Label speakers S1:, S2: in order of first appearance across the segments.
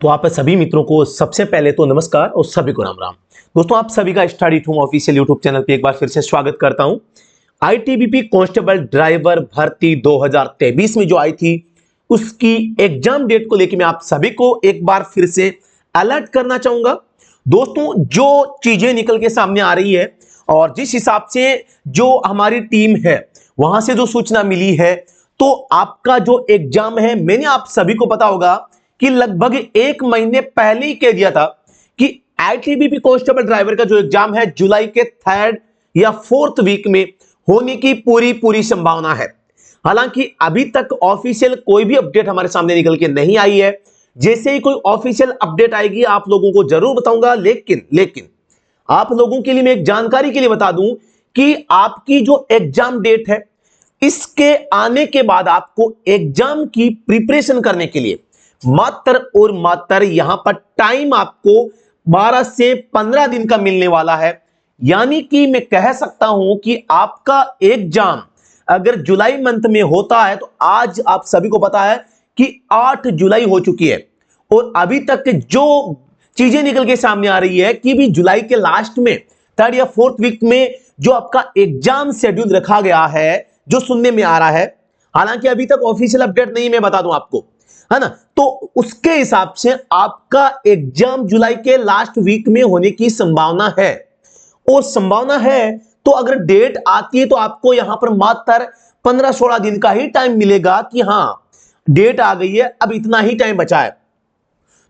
S1: तो आप सभी मित्रों को सबसे पहले तो नमस्कार और सभी को राम राम। दोस्तों, आप सभी का study to official YouTube channel पे एक बार फिर से स्वागत करता हूं। आईटीबीपी कांस्टेबल ड्राइवर भर्ती 2023 में जो आई थी उसकी एग्जाम डेट को लेकर मैं आप सभी को एक बार फिर से अलर्ट करना चाहूंगा। दोस्तों, जो चीजें निकल के सामने आ रही है और जिस हिसाब से जो हमारी टीम है वहां से जो सूचना मिली है, तो आपका जो एग्जाम है, मैंने आप सभी को पता होगा कि लगभग 1 महीने पहले ही कह दिया था कि आईटीबीपी कांस्टेबल ड्राइवर का जो एग्जाम है जुलाई के 3rd या 4th वीक में होने की पूरी संभावना है। हालांकि अभी तक ऑफिशियल कोई भी अपडेट हमारे सामने निकल के नहीं आई है। जैसे ही कोई ऑफिशियल अपडेट आएगी आप लोगों को जरूर बताऊंगा। लेकिन आप लोगों के लिए मैं एक जानकारी के लिए बता दूं कि आपकी जो एग्जाम डेट है, इसके आने के बाद आपको एग्जाम की प्रिपरेशन करने के लिए मात्र और मात्र यहां पर टाइम आपको 12 से 15 दिन का मिलने वाला है। यानी कि मैं कह सकता हूं कि आपका एग्जाम अगर जुलाई मंथ में होता है तो आज आप सभी को पता है कि 8 जुलाई हो चुकी है और अभी तक जो चीजें निकल के सामने आ रही है कि भी जुलाई के लास्ट में 3rd या 4th वीक में जो आपका एग्जाम शेड्यूल रखा गया है, जो सुनने में आ रहा है। हालांकि अभी तक ऑफिशियल अपडेट नहीं, मैं बता दूं आपको, है ना। तो उसके हिसाब से आपका एग्जाम जुलाई के लास्ट वीक में होने की संभावना है और संभावना है तो अगर डेट आती है तो आपको यहां पर मात्र 15-16 दिन का ही टाइम मिलेगा कि हां डेट आ गई है, अब इतना ही टाइम बचा है।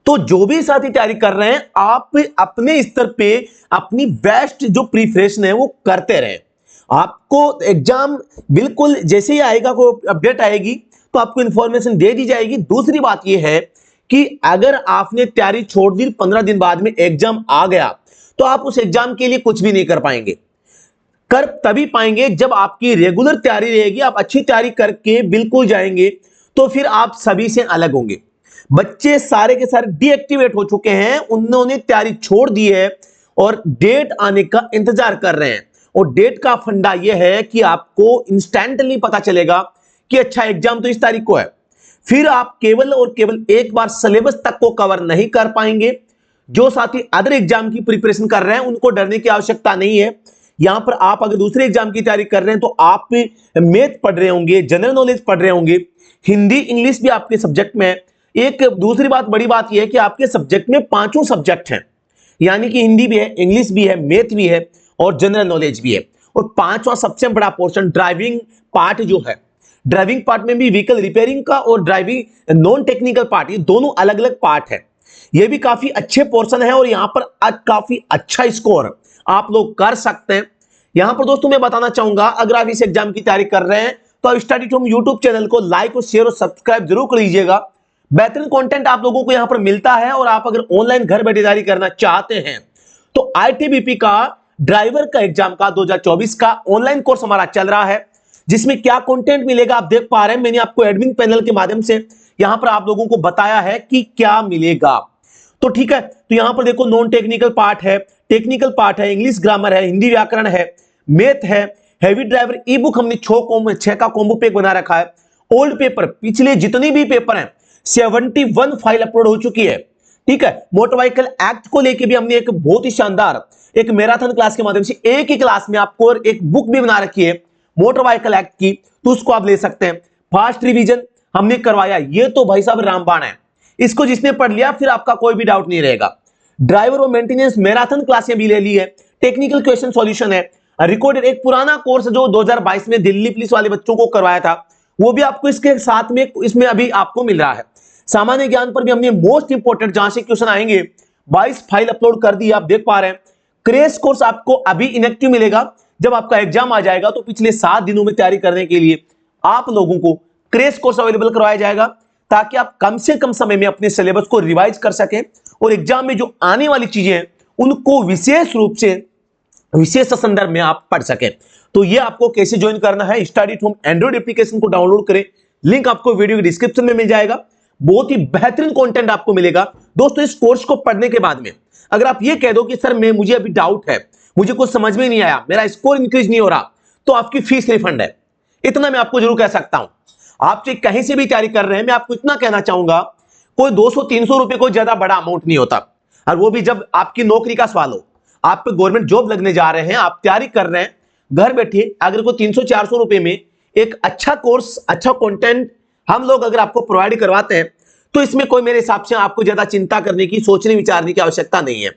S1: तो जो भी साथी तैयारी कर रहे हैं, आप अपने स्तर पे अपनी बेस्ट जो प्रिपरेशन है वो करते रहें। आपको एग्जाम बिल्कुल जैसे ही आएगा, कोई अपडेट आएगी तो आपको इंफॉर्मेशन दे दी जाएगी। दूसरी बात यह है कि अगर आपने तैयारी छोड़ दी, 15 दिन बाद में एग्जाम आ गया, तो आप उस एग्जाम के लिए कुछ भी नहीं कर पाएंगे। कर तभी पाएंगे जब आपकी रेगुलर तैयारी रहेगी, आप अच्छी तैयारी करके बिल्कुल जाएंगे तो फिर आप सभी से अलग होंगे। बच्चे सारे के सारे डीएक्टिवेट हो चुके हैं, उन्होंने तैयारी छोड़ दी है और डेट आने का इंतजार कर रहे हैं। और डेट का फंडा यह है कि आपको इंस्टेंटली पता चलेगा कि अच्छा एग्जाम तो इस तारीख को है। फिर आप केवल और केवल एक बार सिलेबस तक को कवर नहीं कर पाएंगे। जो साथी अदर एग्जाम की प्रिपरेशन कर रहे हैं उनको डरने की आवश्यकता नहीं है। यहां पर आप अगर दूसरे एग्जाम की तैयारी कर रहे हैं तो आप मैथ पढ़ रहे होंगे, जनरल नॉलेज पढ़ रहे होंगे, हिंदी इंग्लिश भी आपके सब्जेक्ट में है। एक दूसरी बात, बड़ी बात यह है कि आपके सब्जेक्ट में 5 सब्जेक्ट हैं, यानी कि हिंदी भी है, इंग्लिश भी है, मैथ भी है और जनरल नॉलेज भी है। और 5वां सबसे बड़ा पोर्शन ड्राइविंग पार्ट जो है, ड्राइविंग पार्ट में भी व्हीकल रिपेयरिंग का और ड्राइविंग नॉन टेक्निकल पार्ट, ये दोनों अलग अलग पार्ट है। ये भी काफी अच्छे पोर्शन है और यहां पर काफी अच्छा स्कोर आप लोग कर सकते हैं। यहां पर दोस्तों मैं बताना चाहूंगा, अगर आप इस एग्जाम की तैयारी कर रहे हैं तो आप स्टडी टू यूट्यूब चैनल को लाइक और शेयर और सब्सक्राइब जरूर कर लीजिएगा। बेहतरीन कंटेंट आप लोगों को यहां पर मिलता है। और आप अगर ऑनलाइन घर बैठे तैयारी करना चाहते हैं तो आईटीबीपी का ड्राइवर का एग्जाम का 2024 का ऑनलाइन कोर्स हमारा चल रहा है, जिसमें क्या कंटेंट मिलेगा आप देख पा रहे हैं। मैंने आपको एडमिन पैनल के माध्यम से यहां पर आप लोगों को बताया है कि क्या मिलेगा। तो ठीक है, तो यहां पर देखो नॉन टेक्निकल पार्ट है, टेक्निकल पार्ट है, इंग्लिश ग्रामर है, हिंदी व्याकरण है, मैथ है, हैवी ड्राइवर ई बुक हमने 6 का कॉम्बो पैक बना रखा है। ओल्ड पेपर, पिछले जितनी भी पेपर हैं 71 फाइल अपलोड हो चुकी है। ठीक है, मोटर व्हीकल एक्ट को लेके भी हमने एक बहुत ही शानदार एक मैराथन क्लास के माध्यम से एक ही क्लास में आपको एक बुक भी बना रखी है मोटर व्हीकल एक्ट की, तो उसको आप ले सकते हैं। फास्ट रिवीजन हमने करवाया, ये तो भाई साहब रामबाण है, इसको जिसने पढ़ लिया फिर आपका कोई भी डाउट नहीं रहेगा। ड्राइवर और मेंटेनेंस मैराथन क्लासें भी ले ली है, टेक्निकल क्वेश्चन सॉल्यूशन है, रिकॉर्डेड एक पुराना कोर्स जो 2022 में दिल्ली पुलिस वाले बच्चों को करवाया था, वो भी आपको इसके साथ में इसमें अभी आपको मिल रहा है। सामान्य ज्ञान पर भी हमने मोस्ट इंपोर्टेंट जहां से क्वेश्चन आएंगे 22 फाइल अपलोड कर दी, आप देख पा रहे हैं। क्रेश कोर्स आपको अभी इनएक्टिव मिलेगा, जब आपका एग्जाम आ जाएगा तो पिछले 7 दिनों में तैयारी करने के लिए आप लोगों को क्रेश कोर्स अवेलेबल करवाया जाएगा, ताकि आप कम से कम समय में अपने सिलेबस को रिवाइज कर सकें और एग्जाम में जो आने वाली चीजें हैं उनको विशेष रूप से विशेष संदर्भ में आप पढ़ सकें। तो ये आपको कैसे ज्वाइन करना है, स्टडी होम एंड्रॉइड एप्लीकेशन को डाउनलोड करें, लिंक आपको वीडियो के डिस्क्रिप्शन में मिल जाएगा। बहुत ही बेहतरीन कंटेंट आपको मिलेगा। दोस्तों, इस कोर्स को पढ़ने के बाद में अगर आप ये कह दो कि सर मुझे अभी डाउट है, मुझे कुछ समझ में नहीं आया, मेरा स्कोर इंक्रीज नहीं हो रहा, तो आपकी फीस रिफंड है। इतना मैं आपको जरूर कह सकता हूं। आप चाहे कहीं से भी तैयारी कर रहे हैं, मैं आपको इतना कहना चाहूंगा, कोई 200-300 रुपए कोई ज्यादा बड़ा अमाउंट नहीं होता, और वो भी जब आपकी नौकरी का सवाल हो, आप पे गवर्नमेंट जॉब लगने जा रहे हैं, आप तैयारी कर रहे हैं, घर बैठे अगर कोई 300-400 रुपए में एक अच्छा कोर्स, अच्छा कंटेंट हम लोग अगर आपको प्रोवाइड करवाते हैं, तो इसमें कोई मेरे हिसाब से आपको ज्यादा चिंता करने की, सोचने विचारने की आवश्यकता नहीं है।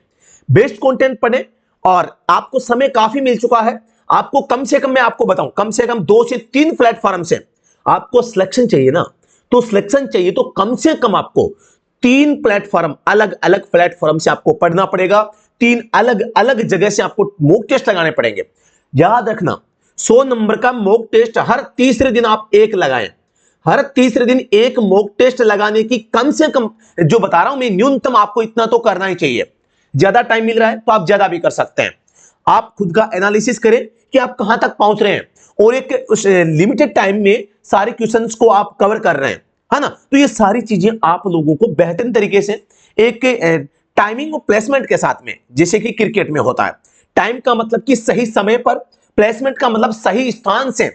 S1: बेस्ट कंटेंट पढ़ें, और आपको समय काफी मिल चुका है। आपको कम से कम, मैं आपको बताऊं, कम से कम 2 से 3 प्लेटफॉर्म से आपको सिलेक्शन चाहिए ना, तो सिलेक्शन चाहिए तो कम से कम आपको 3 प्लेटफॉर्म, अलग अलग प्लेटफॉर्म से आपको पढ़ना पड़ेगा। 3 अलग अलग जगह से आपको मॉक टेस्ट लगाने पड़ेंगे। याद रखना, 100 नंबर का मॉक टेस्ट हर तीसरे दिन आप एक लगाएं। हर तीसरे दिन एक मॉक टेस्ट लगाने की कम से कम, जो बता रहा हूं मैं, न्यूनतम आपको इतना तो करना ही चाहिए। ज्यादा टाइम मिल रहा है तो आप ज्यादा भी कर सकते हैं। आप खुद का एनालिसिस करें कि आप कहां तक पहुंच रहे हैं, और एक उस लिमिटेड टाइम में सारे क्वेश्चंस को आप कवर कर रहे हैं, है ना। तो ये सारी चीजें आप लोगों को बेहतरीन तरीके से एक टाइमिंग और प्लेसमेंट के साथ में, जैसे कि क्रिकेट में होता है, टाइम का मतलब कि सही समय पर, प्लेसमेंट का मतलब सही स्थान से,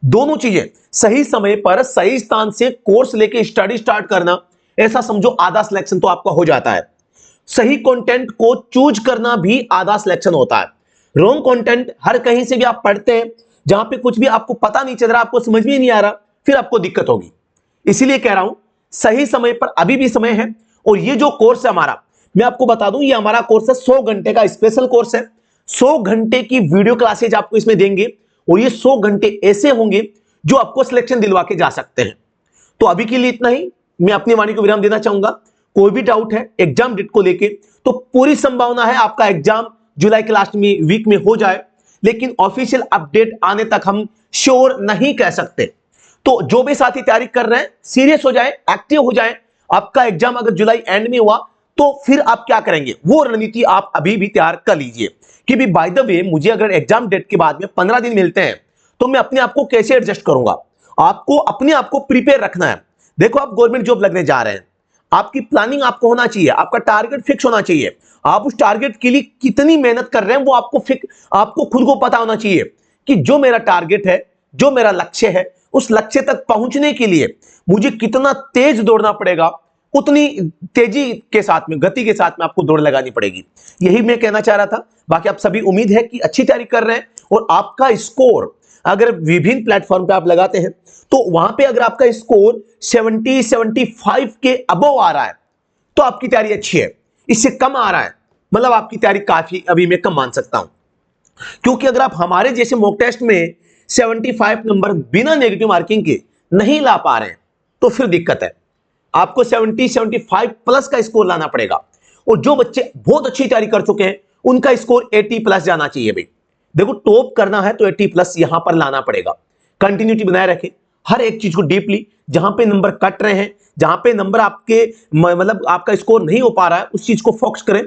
S1: दोनों चीजें सही समय पर सही स्थान से कोर्स लेके स्टडी स्टार्ट करना, ऐसा समझो आधा सिलेक्शन तो आपका हो जाता है। सही कंटेंट को चूज करना भी आधा सिलेक्शन होता है। रॉन्ग कंटेंट हर कहीं से भी आप पढ़ते हैं, जहां पे कुछ भी आपको पता नहीं चल रहा, आपको समझ में नहीं आ रहा, फिर आपको दिक्कत होगी। इसीलिए कह रहा हूं, सही समय पर अभी भी समय है। और ये जो कोर्स है हमारा, मैं आपको बता दूं, ये हमारा कोर्स है 100 घंटे का स्पेशल कोर्स है। 100 घंटे की वीडियो क्लासेज आपको इसमें देंगे, और ये 100 घंटे ऐसे होंगे जो आपको सिलेक्शन दिलवा के जा सकते हैं। तो अभी के लिए इतना ही, मैं अपनी वाणी को विराम देना चाहूंगा। कोई भी डाउट है एग्जाम डेट को लेके, तो पूरी संभावना है आपका एग्जाम जुलाई के लास्ट में वीक में हो जाए, लेकिन ऑफिशियल अपडेट आने तक हम श्योर नहीं कह सकते। तो जो भी साथी तैयारी कर रहे हैं, सीरियस हो जाए, एक्टिव हो जाए। आपका एग्जाम अगर जुलाई एंड में हुआ तो फिर आप क्या करेंगे, वो रणनीति आप अभी भी तैयार कर लीजिए कि भी बाय द वे, मुझे अगर एग्जाम डेट के बाद में 15 दिन मिलते हैं, तो मैं अपने आप को कैसे एडजस्ट करूंगा। आपको अपने आप को प्रिपेयर रखना है। देखो, आप गवर्नमेंट जॉब लगने जा रहे हैं, आपकी प्लानिंग आपको होना चाहिए, आपका टारगेट फिक्स होना चाहिए। आप उस टारगेट के लिए कितनी मेहनत कर रहे हैं वो आपको खुद को पता होना चाहिए कि जो मेरा टारगेट है, जो मेरा लक्ष्य है, उस लक्ष्य तक पहुंचने के लिए मुझे कितना तेज दौड़ना पड़ेगा, उतनी तेजी के साथ में, गति के साथ में आपको दौड़ लगानी पड़ेगी। यही मैं कहना चाह रहा था। बाकी आप सभी, उम्मीद है कि अच्छी तैयारी कर रहे हैं, और आपका स्कोर अगर विभिन्न प्लेटफॉर्म पे आप लगाते हैं, तो वहां पे अगर आपका स्कोर 70-75 के अबव आ रहा है, तो आपकी तैयारी अच्छी है। इससे कम आ रहा है, मतलब आपकी तैयारी काफी, अभी मैं कम मान सकता हूं। क्योंकि अगर आप हमारे जैसे मॉक टेस्ट में 75 नंबर बिना नेगेटिव मार्किंग के नहीं ला पा रहे हैं, तो फिर दिक्कत है। आपको 70-75 प्लस का स्कोर लाना पड़ेगा। और जो बच्चे बहुत अच्छी तैयारी कर चुके हैं, उनका स्कोर 80 प्लस जाना चाहिए। भाई देखो, टॉप करना है तो 80 प्लस यहां पर लाना पड़ेगा। कंटिन्यूटी बनाए रखें, हर एक चीज को डीपली, जहां पे नंबर कट रहे हैं, जहां पे नंबर आपके मतलब आपका स्कोर नहीं हो पा रहा है, उस चीज को फोकस करें।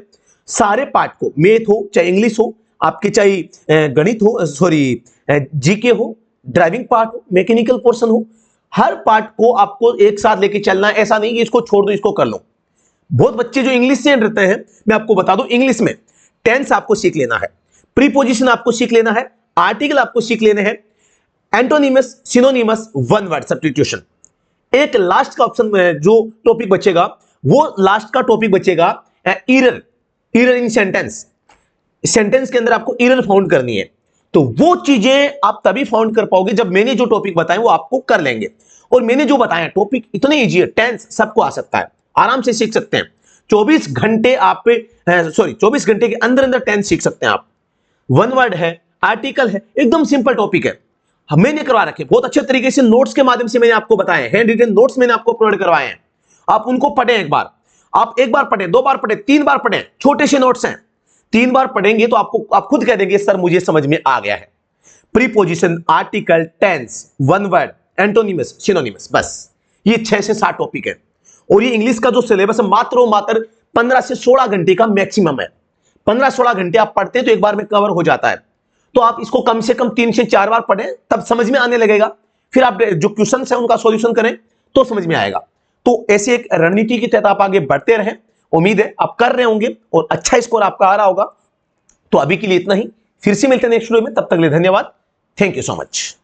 S1: सारे पार्ट को, मैथ हो चाहे इंग्लिश हो, आपके चाहे गणित हो, सॉरी जीके हो, ड्राइविंग पार्ट हो, मैकेनिकल पोर्शन हो, हर पार्ट को आपको एक साथ लेके चलना है। ऐसा नहीं कि इसको छोड़ दो, इसको कर लो। बहुत बच्चे जो इंग्लिश से रहते हैं, मैं आपको बता दूं, इंग्लिश में टेंस आपको सीख लेना है, प्रीपोजिशन आपको सीख लेना है, आर्टिकल आपको सीख लेने हैं, antonyms, synonymous, one word substitution. एक लास्ट का ऑप्शन में जो टॉपिक बचेगा, वो लास्ट का टॉपिक बचेगा error, error in sentence. Sentence के अंदर आपको एरर फाउंड करनी है। तो वो चीजें आप तभी फाउंड कर पाओगे जब मैंने जो टॉपिक बताए वो आपको कर लेंगे। और मैंने जो बताया टॉपिक इतने इजी है, टेंस सबको आ सकता है, आराम से सीख सकते हैं। 24 घंटे आप 24 घंटे के अंदर अंदर टेंस सीख सकते हैं आप। वन वर्ड है, आर्टिकल है, एकदम सिंपल टॉपिक है। मैंने करवा रखे बहुत अच्छे तरीके से, नोट्स के माध्यम से मैंने आपको बताए, हैंड रिटन नोट्स मैंने आपको प्रोवाइड करवाए हैं। आप उनको पढ़ें एक बार, आप एक बार पढ़ें, 2 बार पढ़ें, 3 बार पढ़ें। छोटे से नोट्स हैं, 3 बार पढ़ेंगे तो आप खुद कह देंगे सर मुझे समझ में आ गया है। Preposition, article, tense, one word, antonyms, synonyms, बस ये 6 से 7 टॉपिक है। और ये इंग्लिश का जो सिलेबस है मात्र 15 से 16 घंटे का मैक्सिमम है। 15-16 घंटे आप पढ़ते हैं तो एक बार में कवर हो जाता है। तो आप इसको कम से कम 3 से 4 बार पढ़ें, तब समझ में आने लगेगा। फिर आप जो क्वेश्चन है उनका सॉल्यूशन करें तो समझ में आएगा। तो ऐसे एक रणनीति के तहत आप आगे बढ़ते रहें। उम्मीद है आप कर रहे होंगे और अच्छा स्कोर आपका आ रहा होगा। तो अभी के लिए इतना ही, फिर से मिलते हैं नेक्स्ट वीडियो में, तब तक के लिए धन्यवाद। Thank you so much.